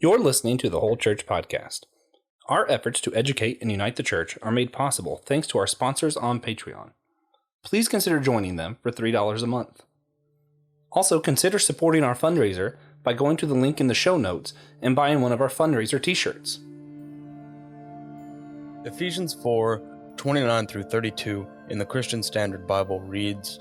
You're listening to the Whole Church Podcast. Our efforts to educate and unite the church are made possible thanks to our sponsors on Patreon. Please consider joining them for $3 a month. Also, consider supporting our fundraiser by going to the link in the show notes and buying one of our fundraiser t-shirts. Ephesians 4:29 through 32 in the Christian Standard Bible reads,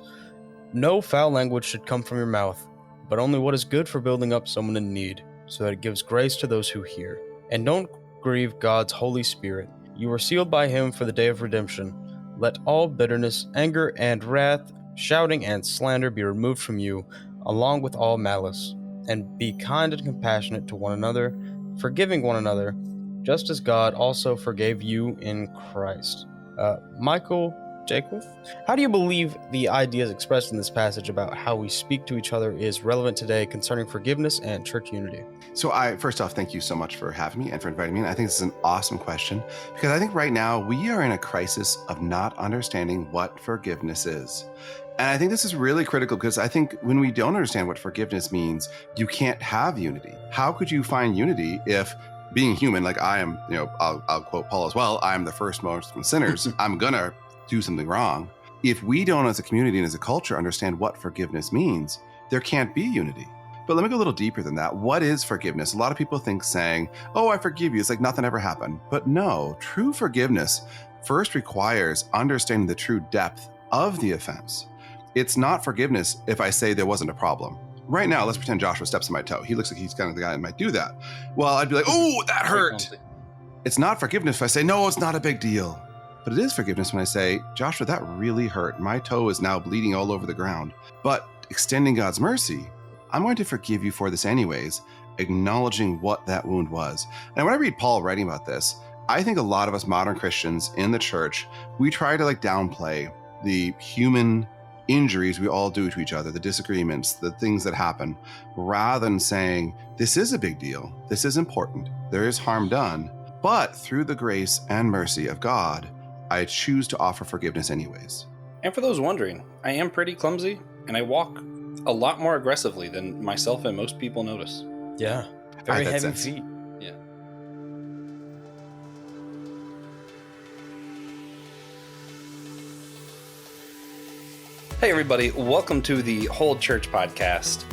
"No foul language should come from your mouth, but only what is good for building up someone in need, so that it gives grace to those who hear. And don't grieve God's Holy Spirit. You are sealed by Him for the day of redemption. Let all bitterness, anger, and wrath, shouting and slander be removed from you, along with all malice. And be kind and compassionate to one another, forgiving one another, just as God also forgave you in Christ." Michael Jaquith, how do you believe the ideas expressed in this passage about how we speak to each other is relevant today concerning forgiveness and church unity? So first off, thank you so much for having me and for inviting me. And I think this is an awesome question because I think right now we are in a crisis of not understanding what forgiveness is. And I think this is really critical because I think when we don't understand what forgiveness means, you can't have unity. How could you find unity if being human, like I am, I'll quote Paul as well, I am the first most from sinners. I'm gonna do something wrong. If we don't as a community and as a culture understand what forgiveness means, there can't be unity. But let me go a little deeper than that. What is forgiveness? A lot of people think saying, "Oh, I forgive you," it's like nothing ever happened. But no, true forgiveness first requires understanding the true depth of the offense. It's not forgiveness if I say there wasn't a problem. Right now, let's pretend Joshua steps on my toe. He looks like he's kind of the guy that might do that. Well, I'd be like, "Oh, that hurt." It's not forgiveness if I say, "No, it's not a big deal." But it is forgiveness when I say, "Joshua, that really hurt. My toe is now bleeding all over the ground." But extending God's mercy, I'm going to forgive you for this anyways, acknowledging what that wound was. And when I read Paul writing about this, I think a lot of us modern Christians in the church, we try to downplay the human injuries we all do to each other, the disagreements, the things that happen, rather than saying, this is a big deal. This is important. There is harm done. But through the grace and mercy of God, I choose to offer forgiveness anyways. And for those wondering, I am pretty clumsy, and I walk a lot more aggressively than myself and most people notice. Yeah, very heavy sense. feet. Yeah. Hey everybody, welcome to the Whole Church Podcast.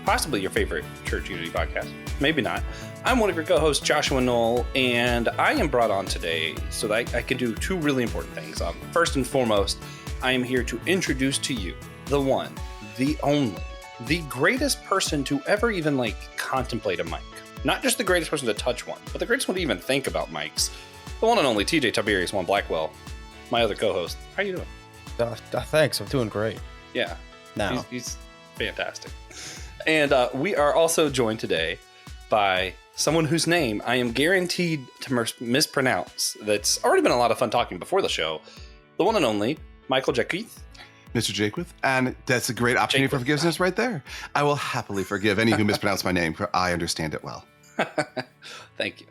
Possibly your favorite church unity podcast. Maybe not. I'm one of your co-hosts, Joshua Knoll, and I am brought on today so that I can do two really important things. First and foremost, I am here to introduce to you the one, the only, the greatest person to ever even contemplate a mic. Not just the greatest person to touch one, but the greatest one to even think about mics. The one and only TJ Tiberius One Blackwell, my other co-host. How you doing? Thanks, I'm doing great. Yeah, Now, he's fantastic. And we are also joined today by someone whose name I am guaranteed to mispronounce. That's already been a lot of fun talking before the show. The one and only Michael Jaquith. Mr. Jaquith, and that's a great opportunity for forgiveness right there. I will happily forgive any who mispronounce my name, for I understand it well. Thank you.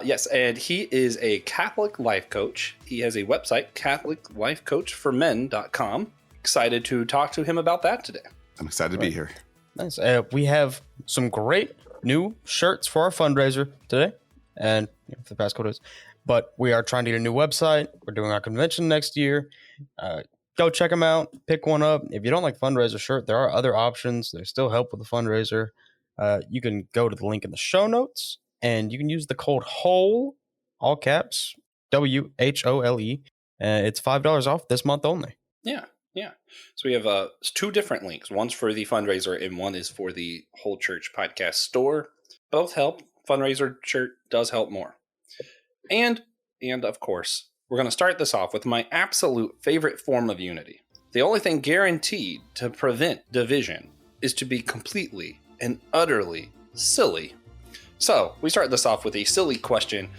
Yes, and he is a Catholic life coach. He has a website, CatholicLifeCoachForMen.com. Excited to talk to him about that today. I'm excited to be here. nice. We have some great new shirts for our fundraiser today, and for the past couple days. But we are trying to get a new website. We're doing our convention next year. Go check them out. Pick one up. If you don't like fundraiser shirt, there are other options. They still help with the fundraiser. You can go to the link in the show notes, and you can use the code WHOLE, all caps, WHOLE. It's $5 off this month only. Yeah. So we have two different links. One's for the fundraiser, and one is for the Whole Church Podcast store. Both help. Fundraiser shirt does help more. And of course, we're going to start this off with my absolute favorite form of unity. The only thing guaranteed to prevent division is to be completely and utterly silly. So we start this off with a silly question,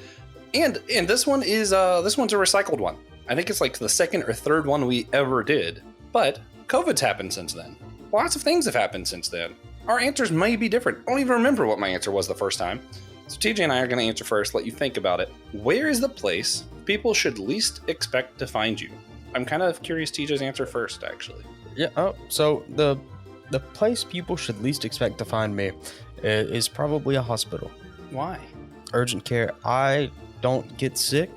and this one is this one's a recycled one. I think it's the second or third one we ever did, but COVID's happened since then. Lots of things have happened since then. Our answers may be different. I don't even remember what my answer was the first time. So TJ and I are going to answer first, let you think about it. Where is the place people should least expect to find you? I'm kind of curious TJ's answer first, actually. Yeah. Oh, so the place people should least expect to find me is probably a hospital. Why? Urgent care. I don't get sick.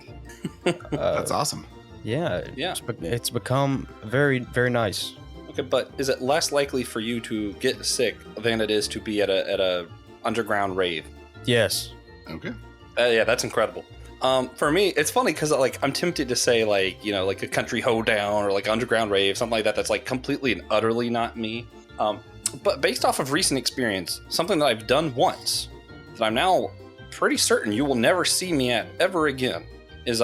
That's awesome. Yeah. Yeah. It's become very, very nice. Okay, but is it less likely for you to get sick than it is to be at a underground rave? Yes. Okay. Yeah, that's incredible. For me, it's funny because like I'm tempted to say like like a country hoedown or like underground rave, something like that. That's like completely and utterly not me. But based off of recent experience, something that I've done once that I'm now pretty certain you will never see me at ever again is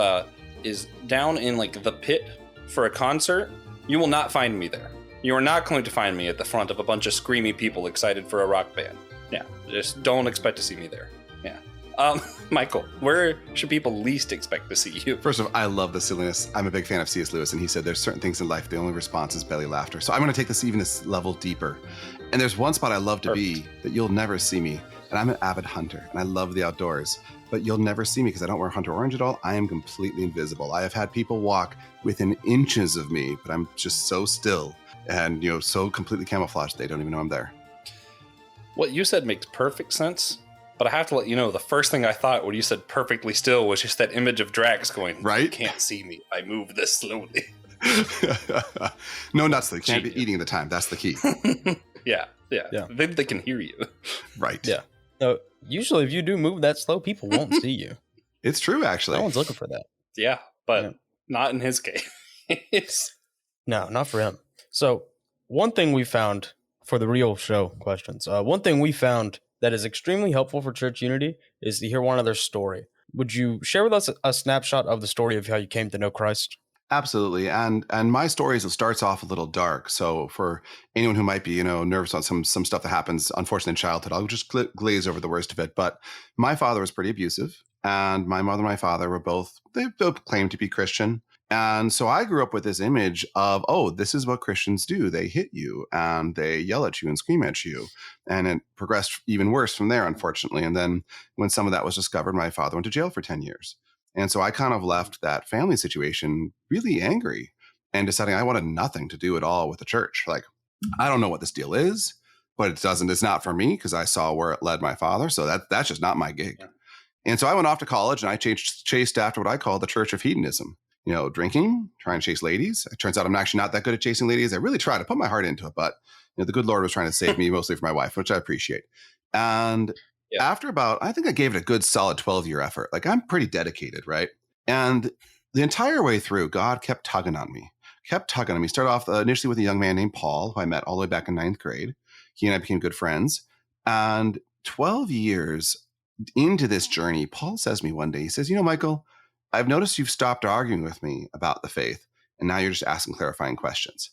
down in like the pit for a concert. You will not find me there. You are not going to find me at the front of a bunch of screamy people excited for a rock band. Yeah, just don't expect to see me there. Yeah. Michael, where should people least expect to see you? First of all, I love the silliness. I'm a big fan of C.S. Lewis, and he said there's certain things in life, the only response is belly laughter. So I'm going to take this even a level deeper. And there's one spot I love to be that you'll never see me. And I'm an avid hunter, and I love the outdoors. But you'll never see me because I don't wear hunter orange at all. I am completely invisible. I have had people walk within inches of me, but I'm just so still and so completely camouflaged they don't even know I'm there. What you said makes perfect sense. But I have to let you know, the first thing I thought when you said perfectly still was just that image of Drax going, right? You can't see me. I move this slowly. No, not slowly. Can't be eating the time. That's the key. Yeah. Then they can hear you. Right. Yeah. No, usually if you do move that slow, people won't see you. It's true, actually. No one's looking for that. Yeah, but not in his case. No, not for him. So one thing we found for the real show questions, one thing we found that is extremely helpful for church unity is to hear one other story. Would you share with us a snapshot of the story of how you came to know Christ? Absolutely. And my story starts off a little dark. So for anyone who might be, nervous on some stuff that happens, unfortunately, in childhood, I'll just glaze over the worst of it. But my father was pretty abusive, and my mother and my father were they both claimed to be Christian. And so I grew up with this image of, oh, this is what Christians do. They hit you and they yell at you and scream at you. And it progressed even worse from there, unfortunately. And then when some of that was discovered, my father went to jail for 10 years. And so I kind of left that family situation really angry and deciding I wanted nothing to do at all with the church. Like, I don't know what this deal is, but it's not for me because I saw where it led my father. So that's just not my gig. Yeah. And so I went off to college and I chased after what I call the church of hedonism. Drinking, trying to chase ladies. It turns out I'm actually not that good at chasing ladies. I really try to put my heart into it, but the good Lord was trying to save me mostly for my wife, which I appreciate. And after I think I gave it a good solid 12-year effort. Like, I'm pretty dedicated, right? And the entire way through, God kept tugging on me. Started off initially with a young man named Paul, who I met all the way back in 9th grade. He and I became good friends. And 12 years into this journey, Paul says to me one day, he says, Michael, I've noticed you've stopped arguing with me about the faith, and now you're just asking clarifying questions.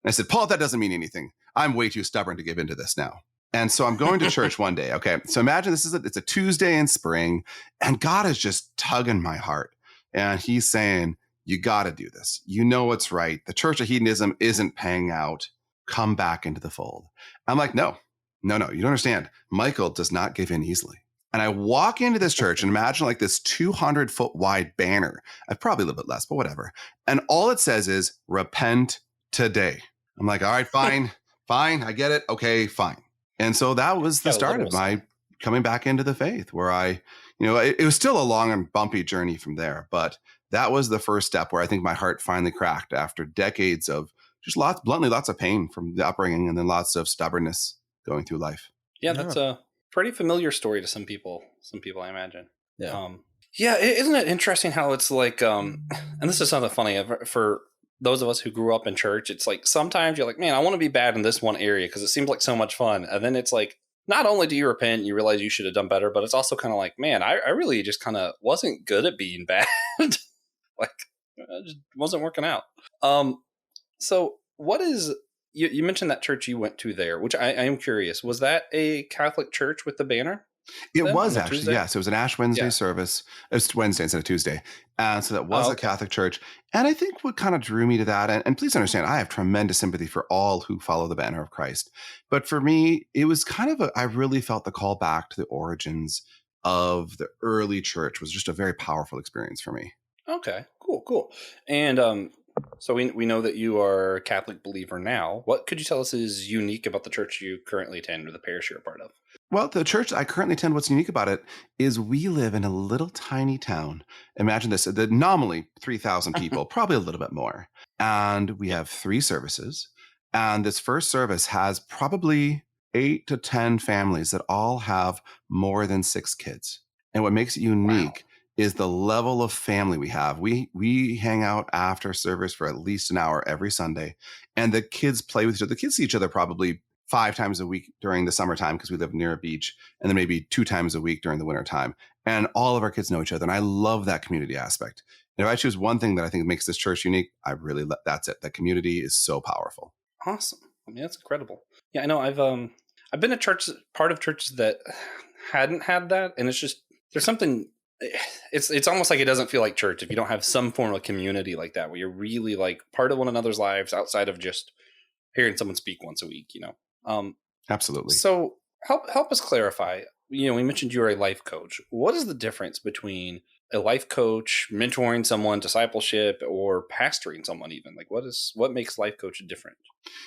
And I said, Paul, that doesn't mean anything. I'm way too stubborn to give into this now. And so I'm going to church one day. Okay. So imagine it's a Tuesday in spring, and God is just tugging my heart. And he's saying, you got to do this. You know what's right. The church of hedonism isn't paying out. Come back into the fold. I'm like, no, you don't understand. Michael does not give in easily. And I walk into this church and imagine like this 200-foot wide banner. Probably a little bit less, but whatever. And all it says is, repent today. I'm like, all right, fine, I get it. Okay, fine. And so that was the start of my coming back into the faith, where it was still a long and bumpy journey from there. But that was the first step where I think my heart finally cracked after decades of just lots of pain from the upbringing and then lots of stubbornness going through life. Yeah, that's a pretty familiar story to some people, I imagine. Yeah. Isn't it interesting how it's like, and this is something funny for those of us who grew up in church, it's like sometimes you're like, man, I want to be bad in this one area because it seems like so much fun. And then it's like, not only do you repent, you realize you should have done better, but it's also kind of like, man, I really just kind of wasn't good at being bad. Like, it just wasn't working out. So what is, you mentioned that church you went to there, which I am curious. Was that a Catholic church with the banner? It was actually, yes. It was an Ash Wednesday service. It was Wednesday instead of Tuesday. So that was a Catholic church. And I think what kind of drew me to that, and please understand, I have tremendous sympathy for all who follow the banner of Christ. But for me, it was kind of I really felt the call back to the origins of the early church was just a very powerful experience for me. Okay, cool. And so we know that you are a Catholic believer now. What could you tell us is unique about the church you currently attend or the parish you're a part of? Well, the church I currently attend, what's unique about it is we live in a little tiny town. Imagine this, the nominally 3,000 people, probably a little bit more. And we Yeah. have 3 services. And this first service has probably 8 to 10 families that all have more than 6 kids. And what makes it Wow. unique is the level of family we have. We hang out after service for at least an hour every Sunday, and the kids play with each other. The kids see each other probably 5 times a week during the summertime because we live near a beach, and then maybe 2 times a week during the wintertime. And all of our kids know each other. And I love that community aspect. And if I choose one thing that I think makes this church unique, that's it. That community is so powerful. Awesome. I mean, that's incredible. Yeah, I know. I've been a part of churches that hadn't had that, and it's just there's something. It's almost like it doesn't feel like church if you don't have some form of community like that, where you're really like part of one another's lives outside of just hearing someone speak once a week. Absolutely. So help us clarify. We mentioned you're a life coach. What is the difference between a life coach, mentoring someone, discipleship, or pastoring someone? Even like what makes life coach different?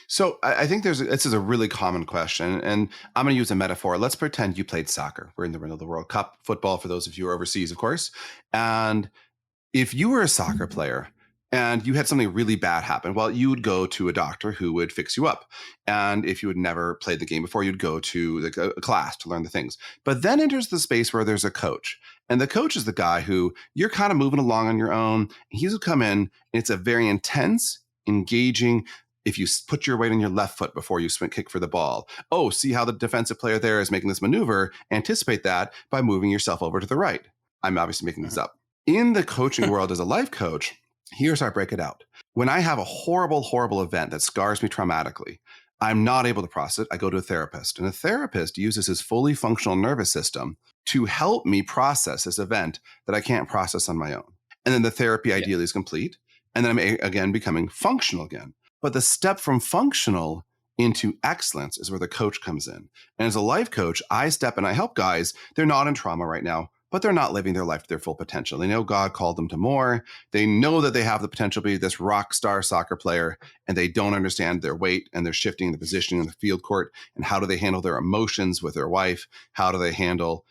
So I think this is a really common question, and I'm going to use a metaphor. Let's pretend you played soccer. We're in the middle of the World Cup, football for those of you who are overseas, of course. And if you were a soccer player and you had something really bad happen, well, you would go to a doctor who would fix you up. And if you had never played the game before, you'd go to a class to learn the things. But then enters the space where there's a coach. And the coach is the guy who you're kind of moving along on your own. He's will come in, and it's a very intense, engaging. If you put your weight on your left foot before you kick for the ball, oh, see how the defensive player there is making this maneuver, anticipate that by moving yourself over to the right. I'm obviously making this up. In the coaching world as a life coach, here's how I break it out. When I have a horrible, horrible event that scars me traumatically, I'm not able to process it. I go to a therapist, and a therapist uses his fully functional nervous system to help me process this event that I can't process on my own. And then the therapy ideally is complete. And then I'm again becoming functional again. But the step from functional into excellence is where the coach comes in. And as a life coach, I step and I help guys. They're not in trauma right now, but they're not living their life to their full potential. They know God called them to more. They know that they have the potential to be this rock star soccer player, and they don't understand their weight, and they're shifting the positioning in the field court. And how do they handle their emotions with their wife? How do they handle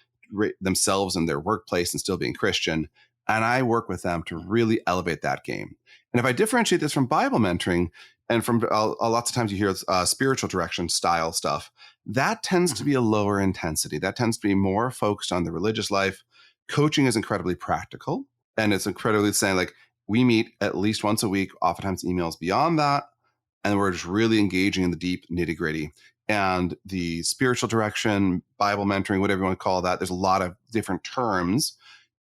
themselves in their workplace and still being Christian? And I work with them to really elevate that game. And if I differentiate this from Bible mentoring, and from lots of times you hear spiritual direction style stuff, that tends to be a lower intensity. That tends to be more focused on the religious life. Coaching is incredibly practical, and it's incredibly saying like we meet at least once a week, oftentimes emails beyond that, and we're just really engaging in the deep nitty gritty. And the spiritual direction, Bible mentoring, whatever you want to call that, there's a lot of different terms.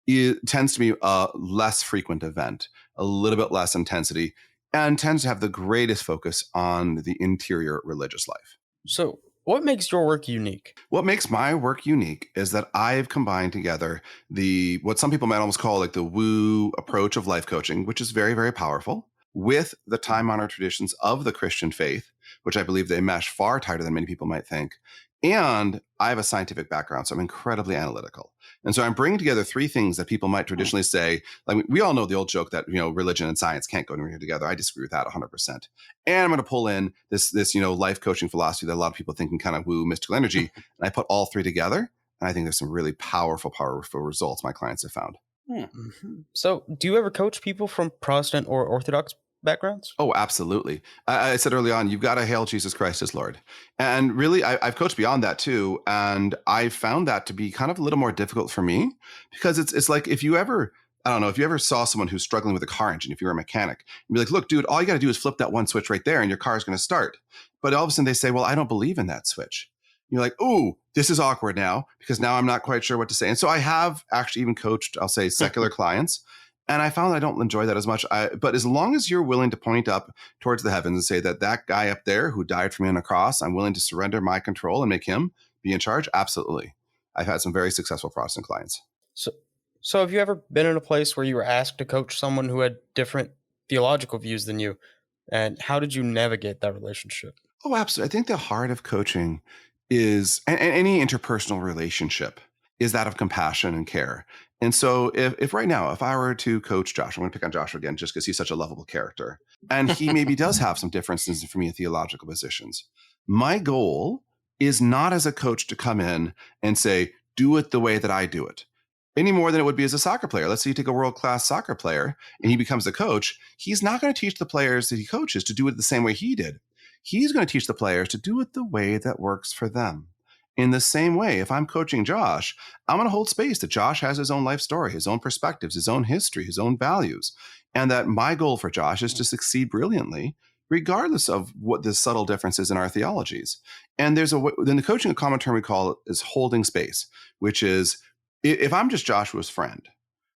It tends to be a less frequent event, a little bit less intensity, and tends to have the greatest focus on the interior religious life. So, what makes your work unique? What makes my work unique is that I've combined together what some people might almost call like the woo approach of life coaching, which is very, very powerful, with the time-honored traditions of the Christian faith, which I believe they mesh far tighter than many people might think. And I have a scientific background, so I'm incredibly analytical. And so I'm bringing together 3 things that people might traditionally say. Like we all know the old joke that, religion and science can't go anywhere together. I disagree with that 100%. And I'm going to pull in this life coaching philosophy that a lot of people think can kind of woo mystical energy. And I put all 3 together. And I think there's some really powerful results my clients have found. So, do you ever coach people from Protestant or Orthodox backgrounds? Oh, absolutely. I said early on, you've got to hail Jesus Christ as Lord. And really, I've coached beyond that too. And I found that to be kind of a little more difficult for me because it's like if you ever saw someone who's struggling with a car engine, if you're a mechanic, and be like, look, dude, all you got to do is flip that one switch right there and your car is going to start. But all of a sudden they say, well, I don't believe in that switch. You're like, ooh, this is awkward now because now I'm not quite sure what to say. And so I have actually even coached, I'll say, secular clients. And I found I don't enjoy that as much. But as long as you're willing to point up towards the heavens and say that guy up there who died for me on a cross, I'm willing to surrender my control and make him be in charge. Absolutely. I've had some very successful Protestant clients. So have you ever been in a place where you were asked to coach someone who had different theological views than you? And how did you navigate that relationship? Oh, absolutely. I think the heart of coaching is, and any interpersonal relationship, is that of compassion and care. And so if right now, if I were to coach Josh, I'm going to pick on Josh again, just because he's such a lovable character, and he maybe does have some differences for me in theological positions. My goal is not as a coach to come in and say, do it the way that I do it, any more than it would be as a soccer player. Let's say you take a world-class soccer player and he becomes a coach. He's not going to teach the players that he coaches to do it the same way he did. He's going to teach the players to do it the way that works for them. In the same way, if I'm coaching Josh, I'm going to hold space that Josh has his own life story, his own perspectives, his own history, his own values, and that my goal for Josh is to succeed brilliantly, regardless of what the subtle differences in our theologies. And there's then the coaching, a common term we call it is holding space, which is if I'm just Joshua's friend,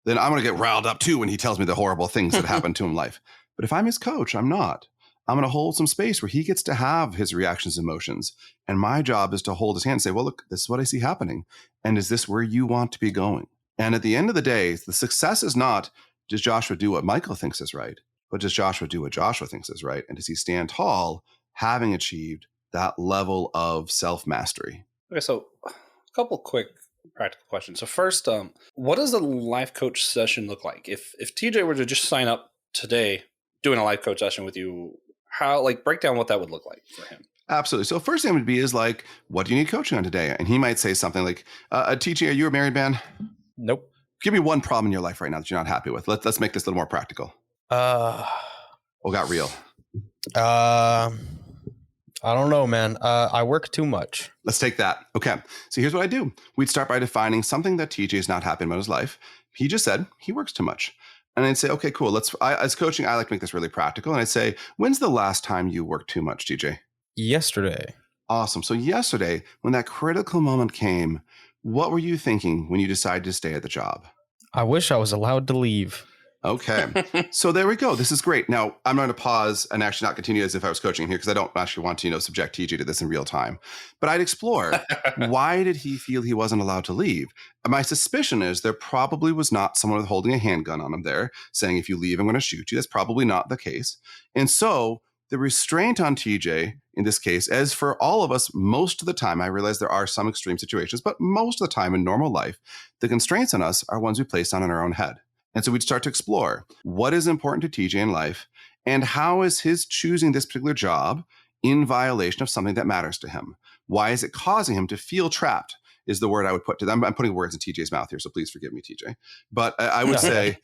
then I'm going to get riled up too when he tells me the horrible things that happened to him in life. But if I'm his coach, I'm not. I'm going to hold some space where he gets to have his reactions and emotions. And my job is to hold his hand and say, well, look, this is what I see happening. And is this where you want to be going? And at the end of the day, the success is not, does Joshua do what Michael thinks is right? But does Joshua do what Joshua thinks is right? And does he stand tall, having achieved that level of self-mastery? Okay, so a couple quick practical questions. So first, what does a life coach session look like? If TJ were to just sign up today doing a life coach session with you, how, like, break down what that would look like for him? Absolutely. So first thing would be is like, what do you need coaching on today? And he might say something like, TJ, are you a married man? Nope. Give me one problem in your life right now that you're not happy with. Let's make this a little more practical. Got real. I don't know, man. I work too much. Let's take that. Okay. So here's what I do. We'd start by defining something that TJ is not happy about in his life. He just said he works too much. And I'd say, okay, cool. As coaching, I like to make this really practical. And I'd say, when's the last time you worked too much, TJ? Yesterday. Awesome. So yesterday, when that critical moment came, what were you thinking when you decided to stay at the job? I wish I was allowed to leave. Okay. So there we go. This is great. Now, I'm going to pause and actually not continue as if I was coaching here because I don't actually want to, subject TJ to this in real time. But I'd explore, why did he feel he wasn't allowed to leave? My suspicion is there probably was not someone holding a handgun on him there saying, if you leave, I'm going to shoot you. That's probably not the case. And so the restraint on TJ in this case, as for all of us, most of the time, I realize there are some extreme situations, but most of the time in normal life, the constraints on us are ones we place on in our own head. And so we'd start to explore what is important to TJ in life and how is his choosing this particular job in violation of something that matters to him? Why is it causing him to feel trapped is the word I would put to them. I'm putting words in TJ's mouth here, so please forgive me, TJ. But I would say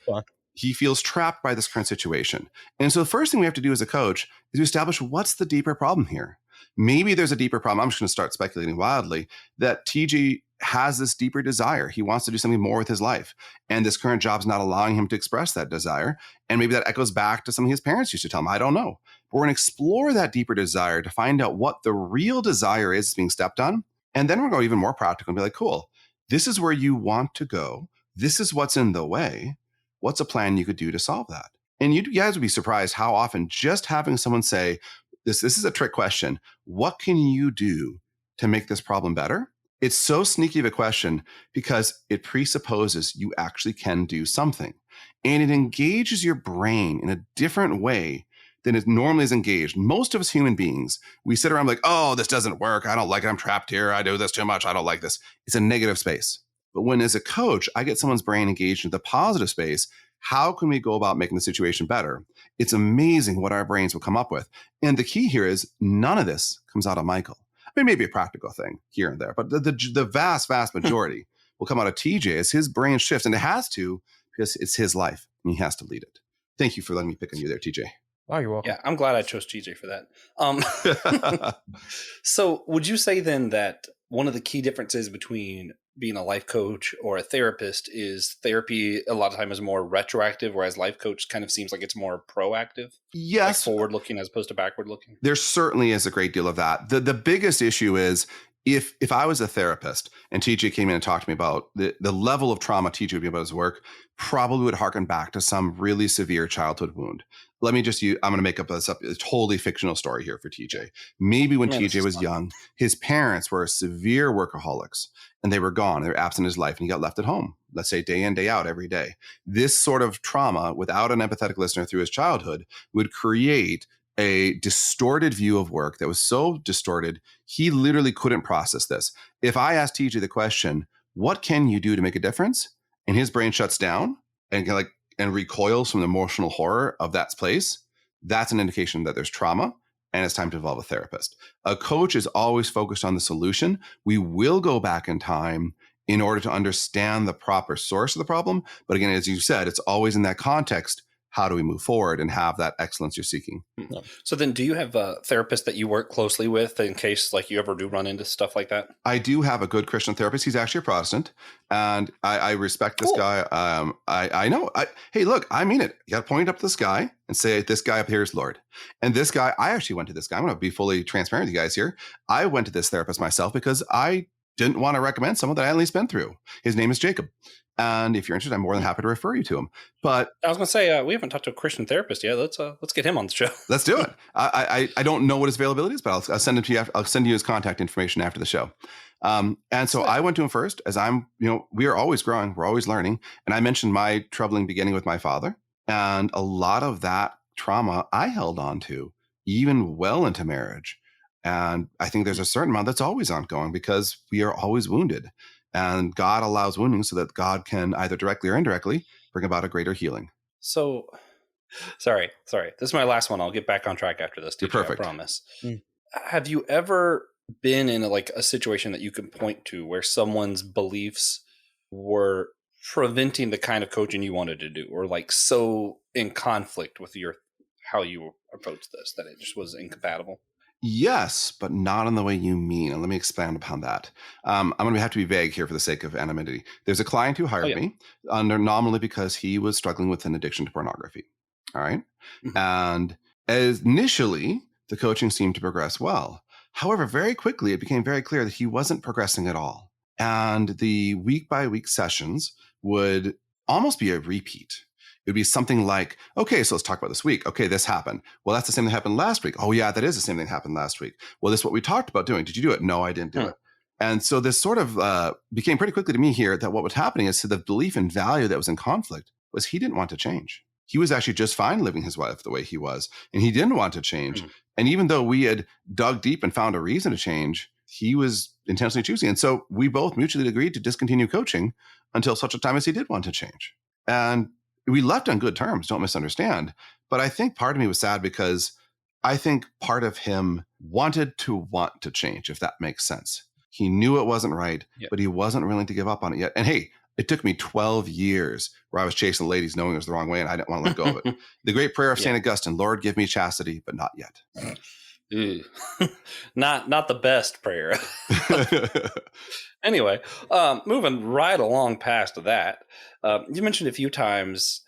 he feels trapped by this current situation. And so the first thing we have to do as a coach is to establish what's the deeper problem here. Maybe there's a deeper problem. I'm just going to start speculating wildly that TJ has this deeper desire. He wants to do something more with his life. And this current job's not allowing him to express that desire. And maybe that echoes back to something his parents used to tell him. I don't know. But we're going to explore that deeper desire to find out what the real desire is being stepped on. And then we're going to go even more practical and be like, cool, this is where you want to go. This is what's in the way. What's a plan you could do to solve that? And you guys would be surprised how often just having someone say, this is a trick question. What can you do to make this problem better? It's so sneaky of a question because it presupposes you actually can do something. And it engages your brain in a different way than it normally is engaged. Most of us human beings, we sit around like, oh, this doesn't work. I don't like it. I'm trapped here. I do this too much. I don't like this. It's a negative space. But when as a coach, I get someone's brain engaged in the positive space, how can we go about making the situation better? It's amazing what our brains will come up with. And the key here is none of this comes out of Michael. I mean, maybe a practical thing here and there, but the vast, vast majority will come out of TJ as his brain shifts. And it has to because it's his life and he has to lead it. Thank you for letting me pick on you there, TJ. Oh, you're welcome. Yeah, I'm glad I chose TJ for that. So would you say then that one of the key differences between being a life coach or a therapist is therapy a lot of time is more retroactive, whereas life coach kind of seems like it's more proactive? Yes. Like forward looking as opposed to backward looking? There certainly is a great deal of that. The biggest issue is if I was a therapist and TJ came in and talked to me about the level of trauma TJ would be about his work, probably would harken back to some really severe childhood wound. Let me just I'm going to make up a totally fictional story here for TJ. Maybe when TJ was young, his parents were severe workaholics and they were gone. They were absent in his life and he got left at home, let's say day in, day out, every day. This sort of trauma without an empathetic listener through his childhood would create a distorted view of work that was so distorted, he literally couldn't process this. If I asked TJ the question, what can you do to make a difference? And his brain shuts down and recoils from the emotional horror of that place, that's an indication that there's trauma and it's time to involve a therapist. A coach is always focused on the solution. We will go back in time in order to understand the proper source of the problem. But again, as you said, it's always in that context. How do we move forward and have that excellence you're seeking? So then do you have a therapist that you work closely with in case like you ever do run into stuff like that? I do have a good Christian therapist. He's actually a Protestant, and I respect this Cool. guy. I know. Hey, look, I mean it. You got to point up to the sky and say, this guy up here is Lord. And this guy, I actually went to this guy. I'm going to be fully transparent with you guys here. I went to this therapist myself because I didn't want to recommend someone that I at least been through. His name is Jacob. And if you're interested, I'm more than happy to refer you to him. But I was going to say, we haven't talked to a Christian therapist yet. Let's get him on the show. let's do it. I don't know what his availability is, but I'll send it to you. I'll send you his contact information after the show. And so I went to him first, as we are always growing, we're always learning. And I mentioned my troubling beginning with my father, and a lot of that trauma I held on to even well into marriage. And I think there's a certain amount that's always ongoing because we are always wounded. And God allows wounding so that God can either directly or indirectly bring about a greater healing. So, sorry. This is my last one. I'll get back on track after this. You're TJ, perfect. I promise. Have you ever been in a situation that you can point to where someone's beliefs were preventing the kind of coaching you wanted to do, or like so in conflict with how you approach this that it just was incompatible? Yes, but not in the way you mean. And let me expand upon that. I'm going to have to be vague here for the sake of anonymity. There's a client who hired me nominally because he was struggling with an addiction to pornography. All right. Mm-hmm. And initially, the coaching seemed to progress well. However, very quickly, it became very clear that he wasn't progressing at all. And the week by week sessions would almost be a repeat. It would be something like, okay, so let's talk about this week. Okay, this happened. Well, that's the same thing that happened last week. Oh, yeah, that is the same thing that happened last week. Well, this is what we talked about doing. Did you do it? No, I didn't do it. And so this sort of became pretty quickly to me here that what was happening is, so the belief and value that was in conflict was he didn't want to change. He was actually just fine living his life the way he was, and he didn't want to change. And even though we had dug deep and found a reason to change, he was intentionally choosing. And so we both mutually agreed to discontinue coaching until such a time as he did want to change. And we left on good terms, don't misunderstand. But I think part of me was sad because I think part of him wanted to want to change, if that makes sense. He knew it wasn't right, but he wasn't willing to give up on it yet. And hey, it took me 12 years where I was chasing ladies knowing it was the wrong way and I didn't want to let go of it. The great prayer of St. Augustine, Lord, give me chastity, but not yet. Not the best prayer. Anyway, moving right along past that, you mentioned a few times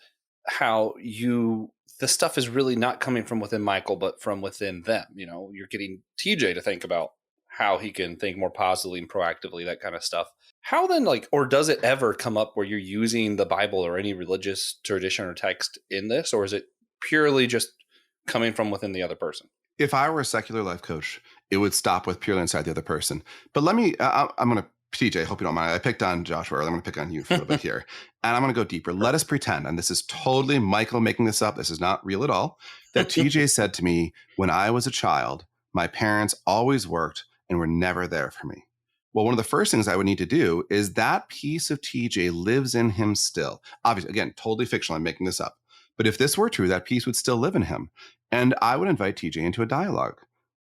how the stuff is really not coming from within Michael, but from within them. You're getting TJ to think about how he can think more positively and proactively, that kind of stuff. How then, or does it ever come up where you're using the Bible or any religious tradition or text in this, or is it purely just coming from within the other person? If I were a secular life coach, it would stop with purely inside the other person. But let me, I'm going to, TJ, hope you don't mind. I picked on Joshua earlier. I'm going to pick on you for a little bit here. And I'm going to go deeper. Let us pretend, and this is totally Michael making this up, this is not real at all, that TJ said to me, when I was a child, my parents always worked and were never there for me. Well, one of the first things I would need to do is that piece of TJ lives in him still. Obviously, again, totally fictional. I'm making this up. But if this were true, that piece would still live in him. And I would invite TJ into a dialogue.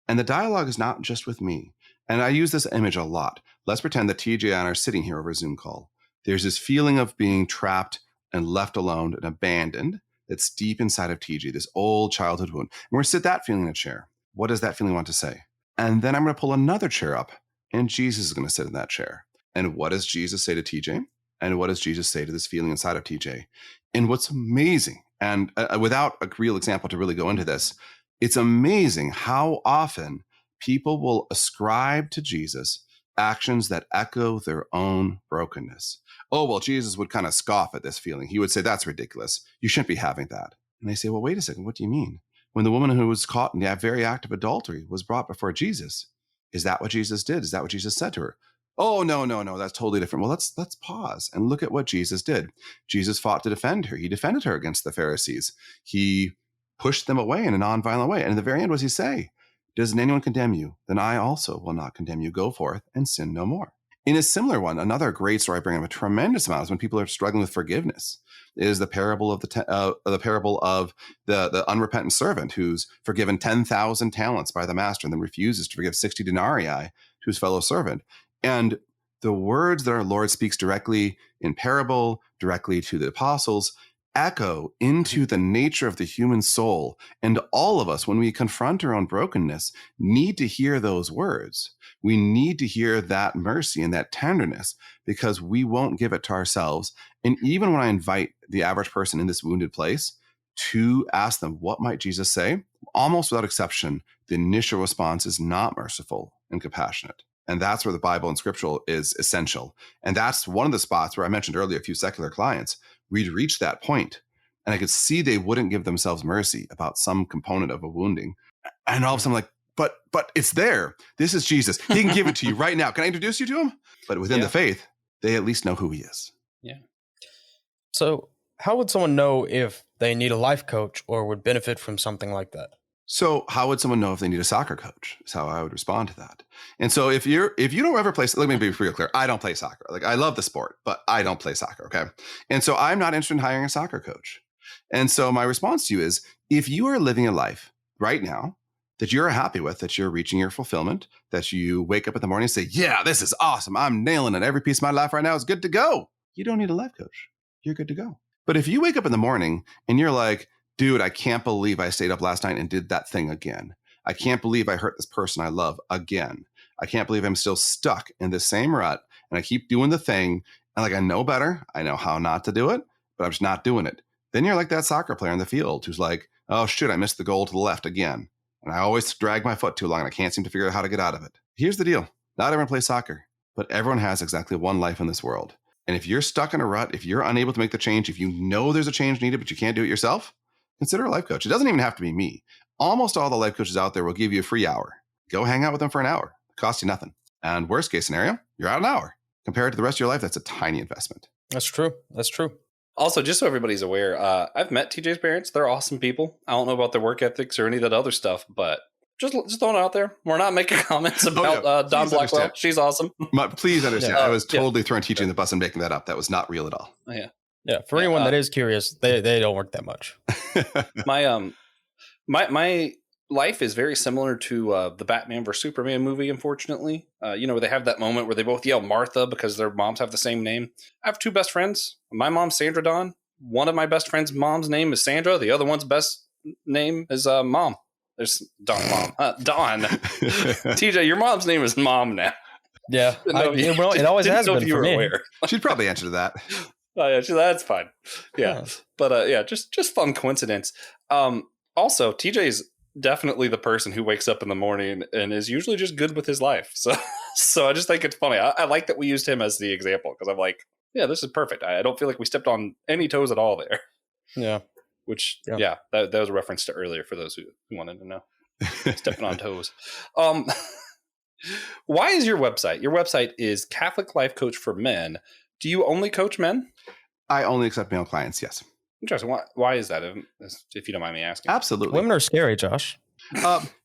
And the dialogue is not just with me. And I use this image a lot. Let's pretend that TJ and I are sitting here over a Zoom call. There's this feeling of being trapped and left alone and abandoned that's deep inside of TJ, this old childhood wound. And we're going to sit that feeling in a chair. What does that feeling want to say? And then I'm going to pull another chair up, and Jesus is going to sit in that chair. And what does Jesus say to TJ? And what does Jesus say to this feeling inside of TJ? And what's amazing, and without a real example to really go into this, it's amazing how often people will ascribe to Jesus actions that echo their own brokenness. Oh, well, Jesus would kind of scoff at this feeling. He would say, that's ridiculous. You shouldn't be having that. And they say, well, wait a second. What do you mean? When the woman who was caught in that very act of adultery was brought before Jesus, is that what Jesus did? Is that what Jesus said to her? Oh, no, that's totally different. Well, let's pause and look at what Jesus did. Jesus fought to defend her. He defended her against the Pharisees. He pushed them away in a nonviolent way. And in the very end, what does he say? Doesn't anyone condemn you? Then I also will not condemn you. Go forth and sin no more. In a similar one, another great story I bring up a tremendous amount is when people are struggling with forgiveness. Is the parable of the unrepentant servant who's forgiven 10,000 talents by the master and then refuses to forgive 60 denarii to his fellow servant. And the words that our Lord speaks directly in parable, directly to the apostles, echo into the nature of the human soul. And all of us, when we confront our own brokenness, need to hear those words. We need to hear that mercy and that tenderness, because we won't give it to ourselves. And even when I invite the average person in this wounded place to ask them, what might Jesus say? Almost without exception, the initial response is not merciful and compassionate. And that's where the Bible and scriptural is essential. And that's one of the spots where I mentioned earlier, a few secular clients, we'd reach that point and I could see they wouldn't give themselves mercy about some component of a wounding. And all of a sudden I'm like, but it's there. This is Jesus. He can give it to you right now. Can I introduce you to him? But within the faith, they at least know who he is. Yeah. So how would someone know if they need a life coach or would benefit from something like that? So how would someone know if they need a soccer coach? Is how I would respond to that. And so if you don't ever play, let me be real clear. I don't play soccer. Like, I love the sport, but I don't play soccer. Okay. And so I'm not interested in hiring a soccer coach. And so my response to you is, if you are living a life right now that you're happy with, that you're reaching your fulfillment, that you wake up in the morning and say, yeah, this is awesome. I'm nailing it. Every piece of my life right now is good to go. You don't need a life coach. You're good to go. But if you wake up in the morning and you're like, dude, I can't believe I stayed up last night and did that thing again. I can't believe I hurt this person I love again. I can't believe I'm still stuck in the same rut and I keep doing the thing. And like, I know better. I know how not to do it, but I'm just not doing it. Then you're like that soccer player in the field who's like, oh, shit, I missed the goal to the left again. And I always drag my foot too long and I can't seem to figure out how to get out of it. Here's the deal. Not everyone plays soccer, but everyone has exactly one life in this world. And if you're stuck in a rut, if you're unable to make the change, if you know there's a change needed, but you can't do it yourself, consider a life coach. It doesn't even have to be me. Almost all the life coaches out there will give you a free hour. Go hang out with them for an hour. It costs you nothing. And worst case scenario, you're out an hour. Compared to the rest of your life, that's a tiny investment. That's true. That's true. Also, just so everybody's aware, I've met TJ's parents. They're awesome people. I don't know about their work ethics or any of that other stuff, but just throwing it out there. We're not making comments about Don Blackwell. Understand. She's awesome. Please understand. I was totally throwing TJ in the bus and making that up. That was not real at all. Yeah. Yeah. For anyone that is curious, they don't work that much. My life is very similar to the Batman vs Superman movie, unfortunately. Where they have that moment where they both yell Martha because their moms have the same name. I have two best friends. My mom's Sandra Dawn. One of my best friend's mom's name is Sandra. The other one's best name is Mom. There's Dawn. Dawn. TJ, your mom's name is Mom now. Yeah. It always has been for me. Aware. She'd probably answer to that. Oh, yeah, that's fine. Yeah. But just fun coincidence. Also, TJ's definitely the person who wakes up in the morning and is usually just good with his life. So I just think it's funny. I like that we used him as the example because I'm like, yeah, this is perfect. I don't feel like we stepped on any toes at all there. Yeah. Which, that was a reference to earlier for those who wanted to know. Stepping on toes. Why is your website? Your website is Catholic Life Coach for Men. Do you only coach men? I only accept male clients, yes. Interesting. Why is that, if you don't mind me asking? Absolutely. Women are scary, Josh.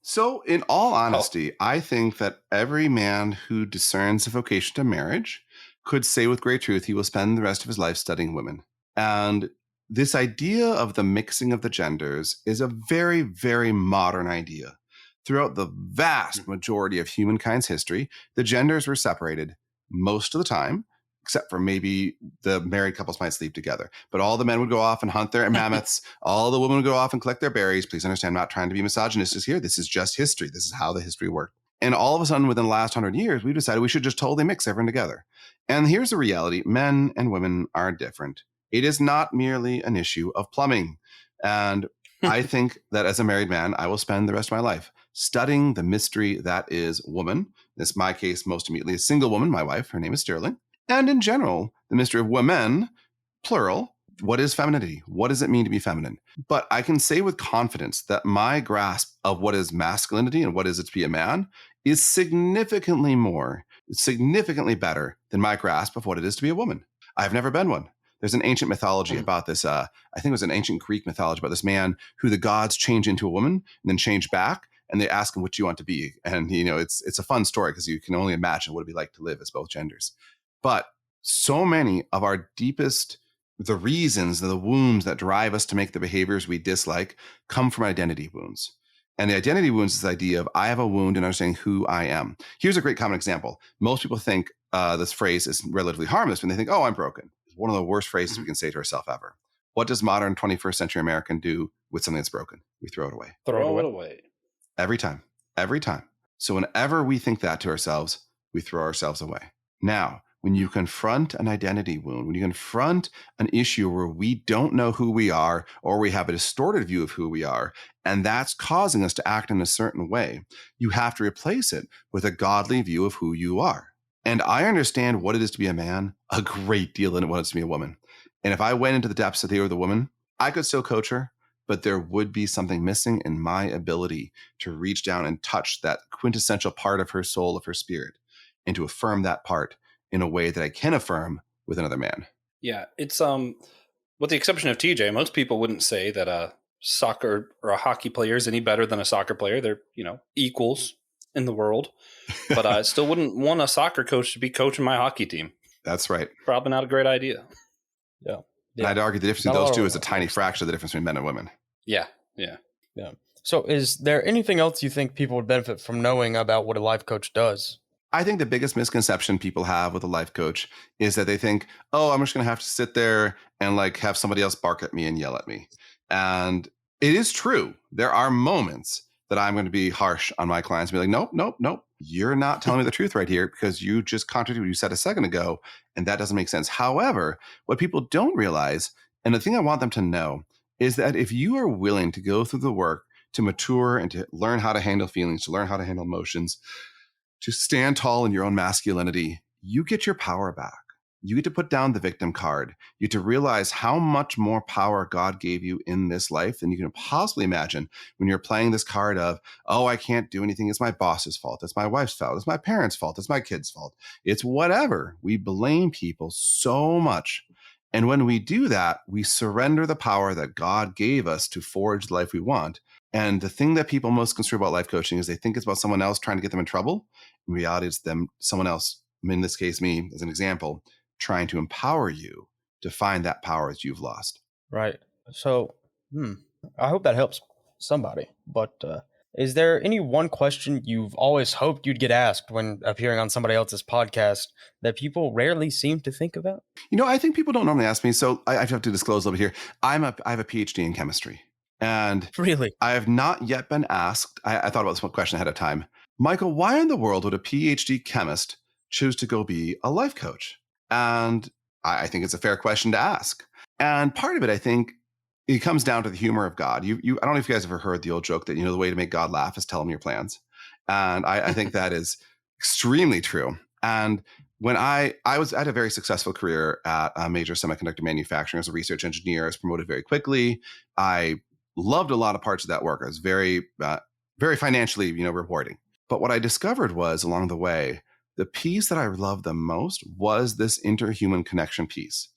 So in all honesty, I think that every man who discerns a vocation to marriage could say with great truth he will spend the rest of his life studying women. And this idea of the mixing of the genders is a very, very modern idea. Throughout the vast majority of humankind's history, the genders were separated most of the time, except for maybe the married couples might sleep together. But all the men would go off and hunt their mammoths. All the women would go off and collect their berries. Please understand, I'm not trying to be misogynistic here. This is just history. This is how the history worked. And all of a sudden, within the last 100 years, we decided we should just totally mix everyone together. And here's the reality. Men and women are different. It is not merely an issue of plumbing. And I think that as a married man, I will spend the rest of my life studying the mystery that is woman. In my case, most immediately, a single woman, my wife. Her name is Sterling. And in general, the mystery of women, plural. What is femininity? What does it mean to be feminine? But I can say with confidence that my grasp of what is masculinity and what is it to be a man is significantly better than my grasp of what it is to be a woman. I've never been one. There's an ancient mythology about this. I think it was an ancient Greek mythology about this man who the gods change into a woman and then change back. and they ask them what you want to be. And, it's a fun story because you can only imagine what it'd be like to live as both genders. But so many of our deepest, the reasons, the wounds that drive us to make the behaviors we dislike come from identity wounds. And the identity wounds is this idea of I have a wound in understanding who I am. Here's a great common example. Most people think this phrase is relatively harmless when they think, oh, I'm broken. It's one of the worst phrases we can say to ourselves ever. What does modern 21st century American do with something that's broken? We throw it away. Throw it away. Every time. So whenever we think that to ourselves, we throw ourselves away. Now, when you confront an identity wound, when you confront an issue where we don't know who we are, or we have a distorted view of who we are, and that's causing us to act in a certain way, you have to replace it with a godly view of who you are. And I understand what it is to be a man a great deal than what it is to be a woman. And if I went into the depths of the woman, I could still coach her, but there would be something missing in my ability to reach down and touch that quintessential part of her soul, of her spirit, and to affirm that part in a way that I can affirm with another man. Yeah, it's with the exception of TJ, most people wouldn't say that a soccer or a hockey player is any better than a soccer player. They're, equals in the world. But I still wouldn't want a soccer coach to be coaching my hockey team. That's right. Probably not a great idea. Yeah. And I'd argue the difference between those two is a tiny fraction of the difference between men and women. Yeah. So is there anything else you think people would benefit from knowing about what a life coach does? I think the biggest misconception people have with a life coach is that they think, oh, I'm just going to have to sit there and have somebody else bark at me and yell at me. And it is true. There are moments that I'm going to be harsh on my clients and be like, nope. You're not telling me the truth right here because you just contradicted what you said a second ago. And that doesn't make sense. However, what people don't realize, and the thing I want them to know, is that if you are willing to go through the work to mature and to learn how to handle feelings, to learn how to handle emotions, to stand tall in your own masculinity, you get your power back. You get to put down the victim card. You get to realize how much more power God gave you in this life than you can possibly imagine when you're playing this card of, oh, I can't do anything. It's my boss's fault. It's my wife's fault. It's my parents' fault. It's my kid's fault. It's whatever. We blame people so much. And when we do that, we surrender the power that God gave us to forge the life we want. And the thing that people most concerned about life coaching is they think it's about someone else trying to get them in trouble. In reality, it's someone else, in this case, me as an example, trying to empower you to find that power that you've lost. Right. So, I hope that helps somebody. But is there any one question you've always hoped you'd get asked when appearing on somebody else's podcast that people rarely seem to think about? I think people don't normally ask me. So I have to disclose a little bit here. I have a PhD in chemistry. And really, I have not yet been asked. I thought about this question ahead of time. Michael, why in the world would a PhD chemist choose to go be a life coach? And I think it's a fair question to ask. And part of it, I think, it comes down to the humor of God. I don't know if you guys ever heard the old joke that, the way to make God laugh is tell him your plans. And I think that is extremely true. And when I had a very successful career at a major semiconductor manufacturer as a research engineer. I was promoted very quickly. I loved a lot of parts of that work. It was very, very financially, rewarding. But what I discovered was along the way, the piece that I loved the most was this interhuman connection piece.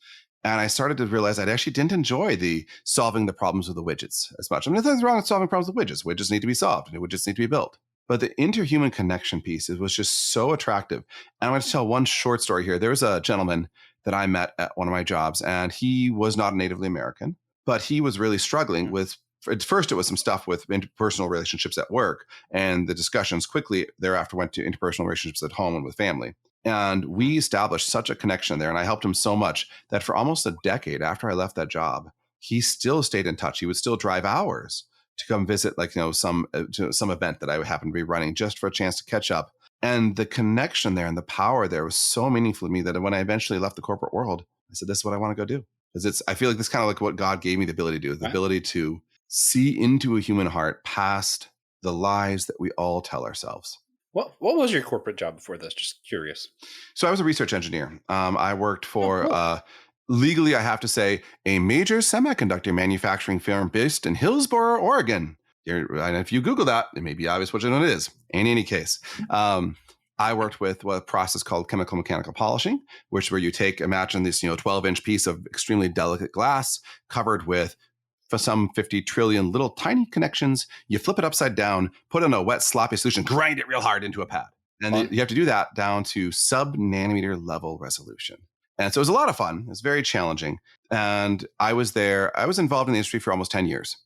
And I started to realize I actually didn't enjoy the solving the problems of the widgets as much. I mean, nothing's wrong with solving problems with widgets. Widgets need to be solved and widgets need to be built. But the interhuman connection piece, it was just so attractive. And I'm going to tell one short story here. There was a gentleman that I met at one of my jobs, and he was not natively American, but he was really struggling with, at first it was some stuff with interpersonal relationships at work, and the discussions quickly thereafter went to interpersonal relationships at home and with family. And we established such a connection there, and I helped him so much that for almost a decade after I left that job, he still stayed in touch. He would still drive hours to come visit, some event that I would happen to be running just for a chance to catch up. And the connection there and the power there was so meaningful to me that when I eventually left the corporate world, I said, this is what I want to go do. Because I feel like this kind of like what God gave me the ability to do, the ability to see into a human heart past the lies that we all tell ourselves. What was your corporate job before this? Just curious. So I was a research engineer. I worked for, legally, I have to say, a major semiconductor manufacturing firm based in Hillsboro, Oregon. And if you Google that, it may be obvious which one it is. In any case, I worked with a process called chemical mechanical polishing, which where you imagine this 12-inch piece of extremely delicate glass covered with for some 50 trillion little tiny connections. You flip it upside down, put in a wet, sloppy solution, grind it real hard into a pad. And you have to do that down to sub-nanometer level resolution. And so it was a lot of fun. It was very challenging. And I was there. I was involved in the industry for almost 10 years.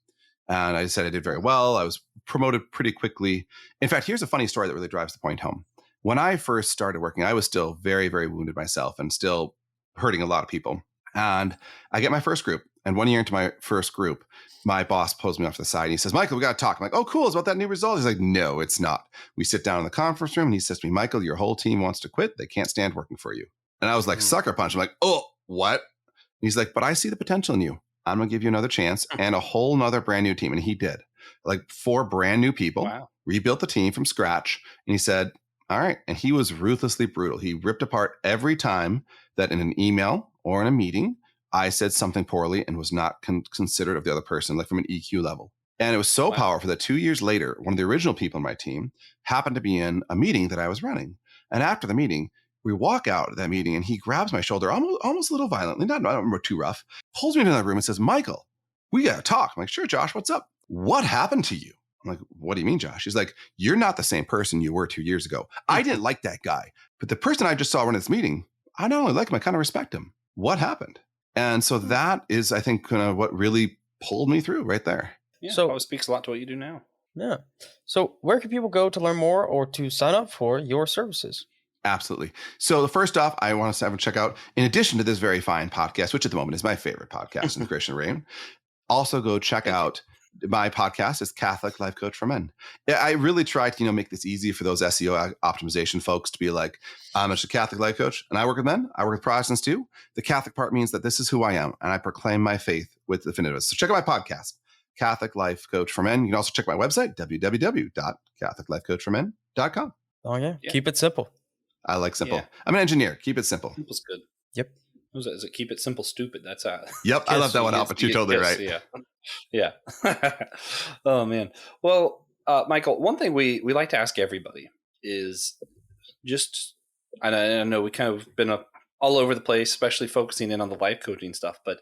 And I said I did very well. I was promoted pretty quickly. In fact, here's a funny story that really drives the point home. When I first started working, I was still very, very wounded myself and still hurting a lot of people. And I get my first group. And 1 year into my first group, my boss pulls me off to the side and he says, Michael, we got to talk. I'm like, oh, cool. It's about that new result. He's like, no, it's not. We sit down in the conference room and he says to me, Michael, your whole team wants to quit. They can't stand working for you. And I was like, sucker punch. I'm like, oh, what? And he's like, but I see the potential in you. I'm going to give you another chance and a whole nother brand new team. And he did. Like 4 brand new people, rebuilt the team from scratch. And he said, all right. And he was ruthlessly brutal. He ripped apart every time that in an email or in a meeting, I said something poorly and was not considerate of the other person, like from an EQ level. And it was so powerful that 2 years later, one of the original people in my team happened to be in a meeting that I was running. And after the meeting, we walk out of that meeting and he grabs my shoulder almost a little violently, I don't remember too rough, pulls me into the room and says, Michael, we got to talk. I'm like, sure, Josh, what's up? What happened to you? I'm like, what do you mean, Josh? He's like, you're not the same person you were 2 years ago. I didn't like that guy, but the person I just saw run this meeting, I not only like him, I kind of respect him. What happened? And so that is, I think, kind of what really pulled me through right there. Yeah, so it speaks a lot to what you do now. Yeah. So where can people go to learn more or to sign up for your services? Absolutely. So first off, I want us to have a check out, in addition to this very fine podcast, which at the moment is my favorite podcast in the Christian realm, also go check out my podcast. It's Catholic Life Coach for Men. I really try to, make this easy for those SEO optimization folks to be like, I'm just a Catholic life coach and I work with men. I work with Protestants too. The Catholic part means that this is who I am and I proclaim my faith with definitiveness. So check out my podcast, Catholic Life Coach for Men. You can also check my website, www.catholiclifecoachformen.com. Oh yeah. Keep it simple. I like simple. Yeah. I'm an engineer. Keep it simple. Simple's good. Yep. Is it keep it simple, stupid? That's Yep. I left that one out, but you're totally right. Yeah. Oh man. Well, Michael, one thing we like to ask everybody is just, I know we kind of been all over the place, especially focusing in on the life coaching stuff, and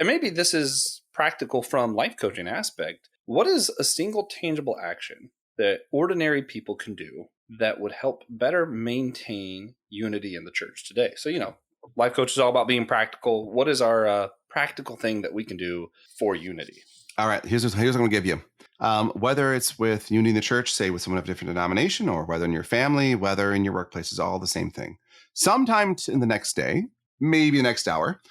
maybe this is practical from life coaching aspect. What is a single tangible action that ordinary people can do that would help better maintain unity in the church today? So, life coach is all about being practical. What is our practical thing that we can do for unity? All right, here's what I'm going to give you. Whether it's with unity in the church, say with someone of a different denomination, or whether in your family, whether in your workplace, is all the same thing. Sometime in the next day, maybe the next hour,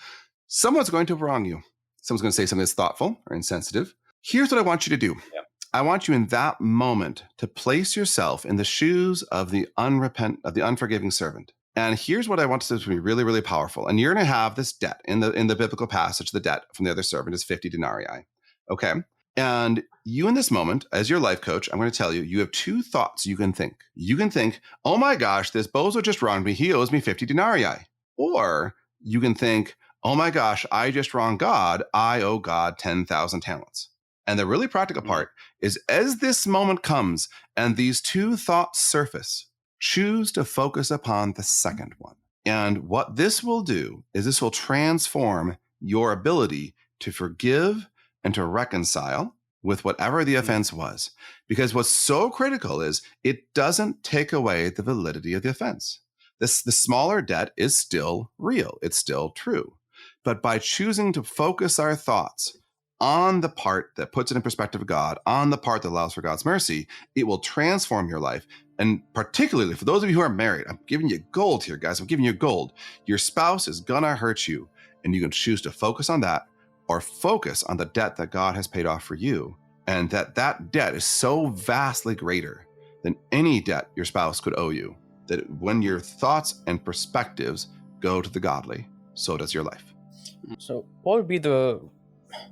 someone's going to wrong you. Someone's going to say something that's thoughtful or insensitive. Here's what I want you to do. Yeah. I want you in that moment to place yourself in the shoes of the unforgiving servant. And here's what I want to be really, really powerful. And you're going to have this debt in the biblical passage. The debt from the other servant is 50 denarii. Okay. And you in this moment, as your life coach, I'm going to tell you, you have 2 thoughts you can think. You can think, oh my gosh, this bozo just wronged me. He owes me 50 denarii. Or you can think, oh my gosh, I just wronged God. I owe God 10,000 talents. And the really practical part is, as this moment comes and these 2 thoughts surface, choose to focus upon the second one. And what this will do is this will transform your ability to forgive and to reconcile with whatever the offense was. Because what's so critical is it doesn't take away the validity of the offense. The smaller debt is still real. It's still true. But by choosing to focus our thoughts on the part that puts it in perspective of God, on the part that allows for God's mercy, it will transform your life. And particularly for those of you who are married, I'm giving you gold here, guys. I'm giving you gold. Your spouse is going to hurt you, and you can choose to focus on that or focus on the debt that God has paid off for you. And that debt is so vastly greater than any debt your spouse could owe you, that when your thoughts and perspectives go to the godly, so does your life. So what would be the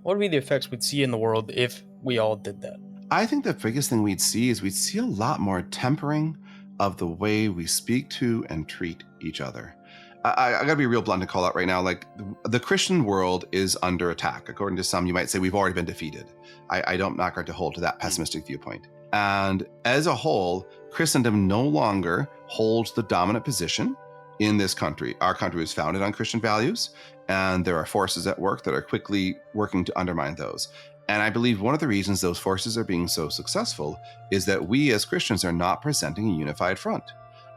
effects we'd see in the world if we all did that? I think the biggest thing we'd see is we'd see a lot more tempering of the way we speak to and treat each other. I got to be real blunt and call out right now, like the Christian world is under attack. According to some, you might say we've already been defeated. I'm not going to hold to that pessimistic viewpoint. And as a whole, Christendom no longer holds the dominant position in this country. Our country was founded on Christian values, and there are forces at work that are quickly working to undermine those. And I believe one of the reasons those forces are being so successful is that we as Christians are not presenting a unified front.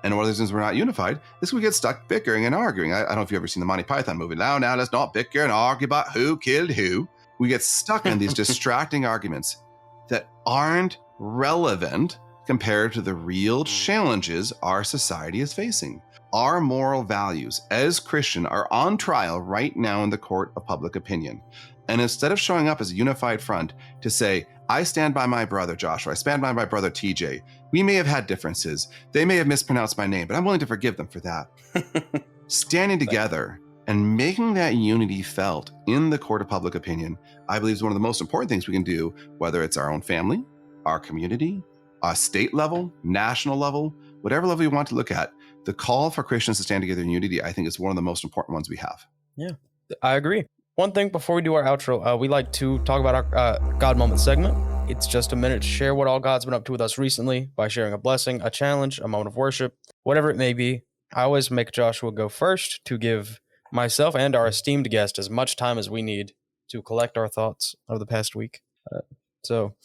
And one of the reasons we're not unified is we get stuck bickering and arguing. I don't know if you've ever seen the Monty Python movie. Now, let's not bicker and argue about who killed who. We get stuck in these distracting arguments that aren't relevant compared to the real challenges our society is facing. Our moral values as Christian are on trial right now in the court of public opinion. And instead of showing up as a unified front to say, I stand by my brother Joshua, I stand by my brother TJ. We may have had differences. They may have mispronounced my name, but I'm willing to forgive them for that. Standing together and making that unity felt in the court of public opinion, I believe is one of the most important things we can do, whether it's our own family, our community, our state level, national level, whatever level you want to look at. The call for Christians to stand together in unity, I think, is one of the most important ones we have. Yeah, I agree. One thing before we do our outro, we like to talk about our God Moment segment. It's just a minute to share what all God's been up to with us recently by sharing a blessing, a challenge, a moment of worship, whatever it may be. I always make Joshua go first to give myself and our esteemed guest as much time as we need to collect our thoughts of the past week. So,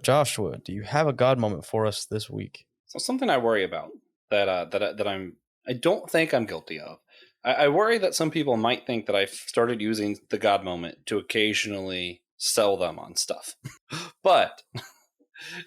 Joshua, do you have a God moment for us this week? So something I worry about I don't think I'm guilty of. I worry that some people might think that I've started using the God moment to occasionally sell them on stuff. But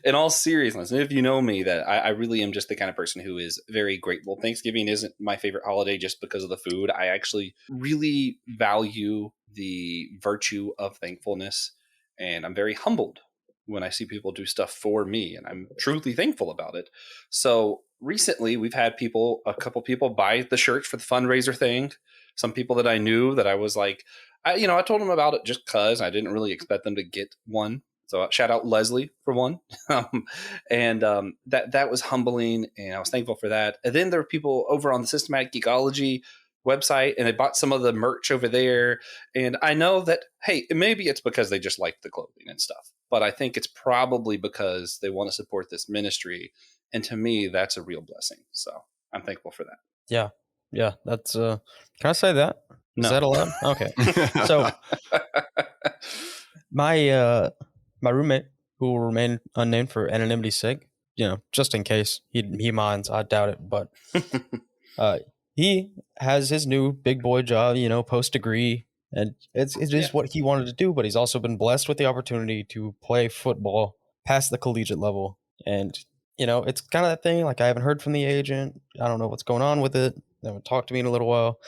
in all seriousness, and if you know me, that I really am just the kind of person who is very grateful. Thanksgiving isn't my favorite holiday just because of the food. I actually really value the virtue of thankfulness, and I'm very humbled when I see people do stuff for me, and I'm truly thankful about it. So recently we've had a couple people buy the shirts for the fundraiser thing. Some people that I knew that I was like, I told them about it just because I didn't really expect them to get one. So shout out Leslie for one. That was humbling, and I was thankful for that. And then there were people over on the Systematic Geekology website, and they bought some of the merch over there. And I know that, hey, maybe it's because they just like the clothing and stuff, but I think it's probably because they want to support this ministry. And to me, that's a real blessing. So I'm thankful for that. Yeah, that's, can I say that? No. Is that allowed? Okay. So my roommate, who will remain unnamed for anonymity's sake, just in case he minds, I doubt it, but he has his new big boy job, post-degree, and it is what he wanted to do, but he's also been blessed with the opportunity to play football past the collegiate level. And, it's kind of that thing, like I haven't heard from the agent. I don't know what's going on with it. They haven't talked to me in a little while,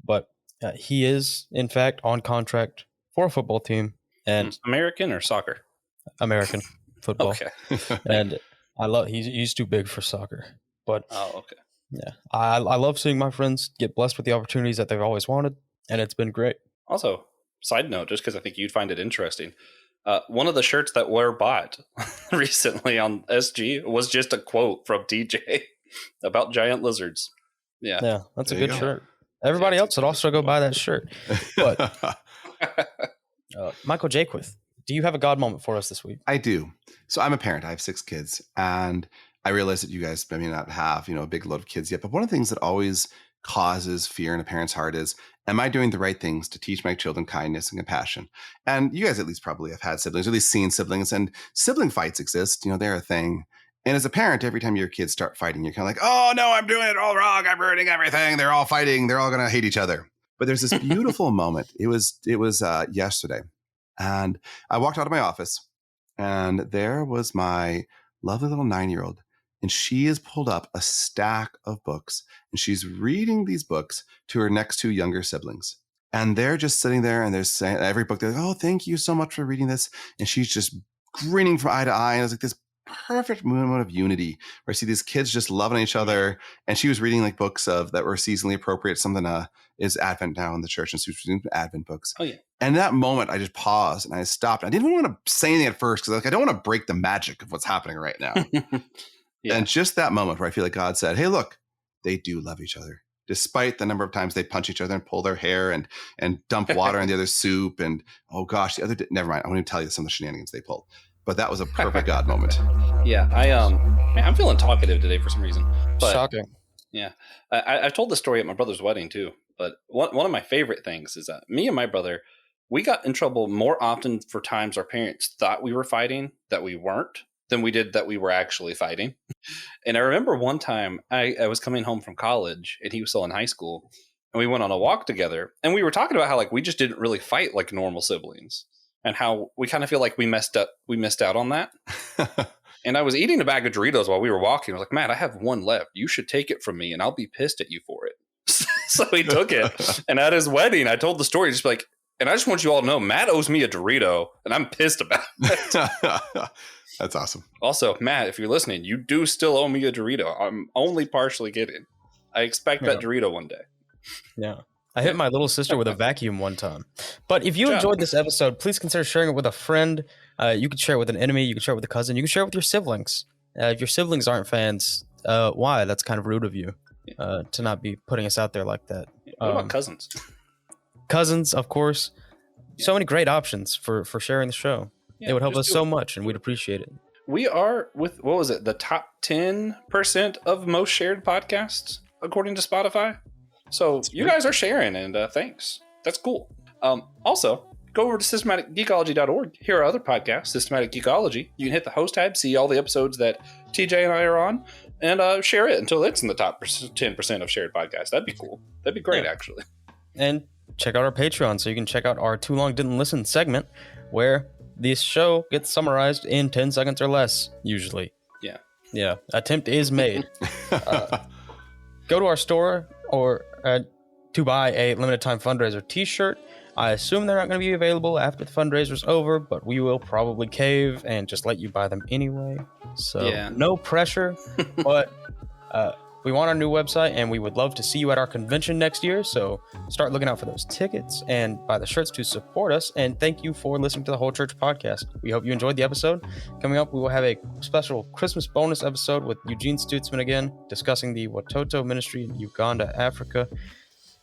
but he is, in fact, on contract for a football team. And American or soccer? American football. Okay. And he's too big for soccer. But okay. Yeah, I love seeing my friends get blessed with the opportunities that they've always wanted, and it's been great. Also, side note, just because I think you'd find it interesting, one of the shirts that were bought recently on SG was just a quote from TJ about giant lizards. Yeah, that's a good shirt. Everybody else would also go buy that shirt. But Michael Jaquith, do you have a God moment for us this week? I do. So I'm a parent. I have 6 kids, and I realize that you guys may not have, a big load of kids yet, but one of the things that always causes fear in a parent's heart is, am I doing the right things to teach my children kindness and compassion? And you guys at least probably have had siblings, or at least seen siblings, and sibling fights exist. They're a thing. And as a parent, every time your kids start fighting, you're kind of like, oh no, I'm doing it all wrong. I'm ruining everything. They're all fighting. They're all going to hate each other. But there's this beautiful moment. It was yesterday. And I walked out of my office, and there was my lovely little 9-year-old. And she has pulled up a stack of books, and she's reading these books to her next 2 younger siblings. And they're just sitting there, and they're saying every book, they're like, oh, thank you so much for reading this. And she's just grinning from eye to eye. And it was like this perfect moment of unity where I see these kids just loving each other. And she was reading like books that were seasonally appropriate. Something is Advent now in the church, and so she's reading Advent books. Oh, yeah. And that moment, I just paused and I stopped. I didn't even want to say anything at first because I don't want to break the magic of what's happening right now. Yeah. And just that moment where I feel like God said, hey, look, they do love each other, despite the number of times they punch each other and pull their hair and dump water in the other soup. And, oh, gosh, never mind. I won't even tell you some of the shenanigans they pulled. But that was a perfect God moment. Yeah, I'm feeling talkative today for some reason. But Shocking. Yeah. I've told the story at my brother's wedding too, but one of my favorite things is that me and my brother, we got in trouble more often for times our parents thought we were fighting that we weren't than we did that we were actually fighting. And I remember one time I was coming home from college and he was still in high school, and we went on a walk together, and we were talking about how like we just didn't really fight like normal siblings and how we kind of feel like we missed out on that. And I was eating a bag of Doritos while we were walking. I was like, Matt, I have one left. You should take it from me and I'll be pissed at you for it. So he took it. And at his wedding, I told the story just like, and I just want you all to know, Matt owes me a Dorito and I'm pissed about it. That's awesome. Also, Matt, if you're listening, you do still owe me a Dorito. I'm only partially kidding. I expect that Dorito one day. Yeah. I hit my little sister with a vacuum one time. But if you enjoyed this episode, please consider sharing it with a friend. You can share it with an enemy. You can share it with a cousin. You can share it with your siblings. If your siblings aren't fans, why? That's kind of rude of you to not be putting us out there like that. What about cousins? Cousins, of course. Yeah. So many great options for sharing the show. Yeah, it would help us so much, and we'd appreciate it. We are with, what was it, the top 10% of most shared podcasts, according to Spotify. So you guys are sharing, and thanks. That's cool. Also, go over to systematicgeekology.org. Here are other podcasts, Systematic Geekology. You can hit the host tab, see all the episodes that TJ and I are on, and share it until it's in the top 10% of shared podcasts. That'd be cool. That'd be great, actually. And check out our Patreon so you can check out our Too Long Didn't Listen segment, where this show gets summarized in 10 seconds or less, usually. Yeah. Attempt is made. Go to our store or to buy a limited time fundraiser t-shirt. I assume they're not going to be available after the fundraiser's over, but we will probably cave and just let you buy them anyway. So no pressure, but we want our new website, and we would love to see you at our convention next year. So start looking out for those tickets and buy the shirts to support us. And thank you for listening to the Whole Church Podcast. We hope you enjoyed the episode. Coming up, we will have a special Christmas bonus episode with Eugene Stutzman again, discussing the Watoto Ministry in Uganda, Africa.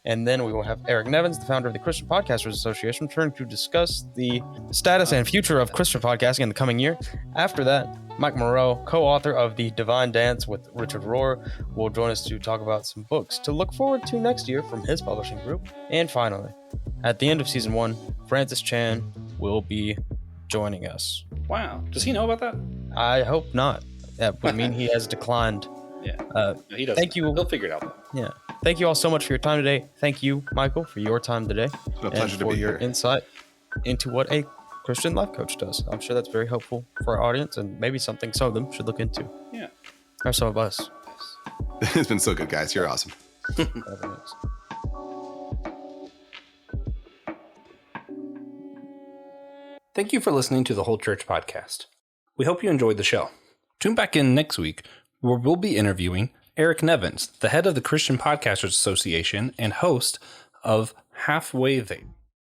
And then we will have Eric Nevins, the founder of the Christian Podcasters Association, returning to discuss the status and future of Christian podcasting in the coming year. After that, Mike Moreau, co-author of The Divine Dance with Richard Rohr, will join us to talk about some books to look forward to next year from his publishing group. And finally, at the end of season 1, Francis Chan will be joining us. Wow. Does he know about that? I hope not. That would mean he has declined. Yeah. He doesn't. Thank you. He'll figure it out, though. Yeah. Thank you all so much for your time today. Thank you, Michael, for your time today. It's a pleasure to be here. For your insight into what a Christian life coach does. I'm sure that's very helpful for our audience, and maybe something some of them should look into. Yeah. Or some of us. It's been so good, guys. You're awesome. Thank you for listening to the Whole Church Podcast. We hope you enjoyed the show. Tune back in next week, where we'll be interviewing Eric Nevins, the head of the Christian Podcasters Association and host of Halfway There.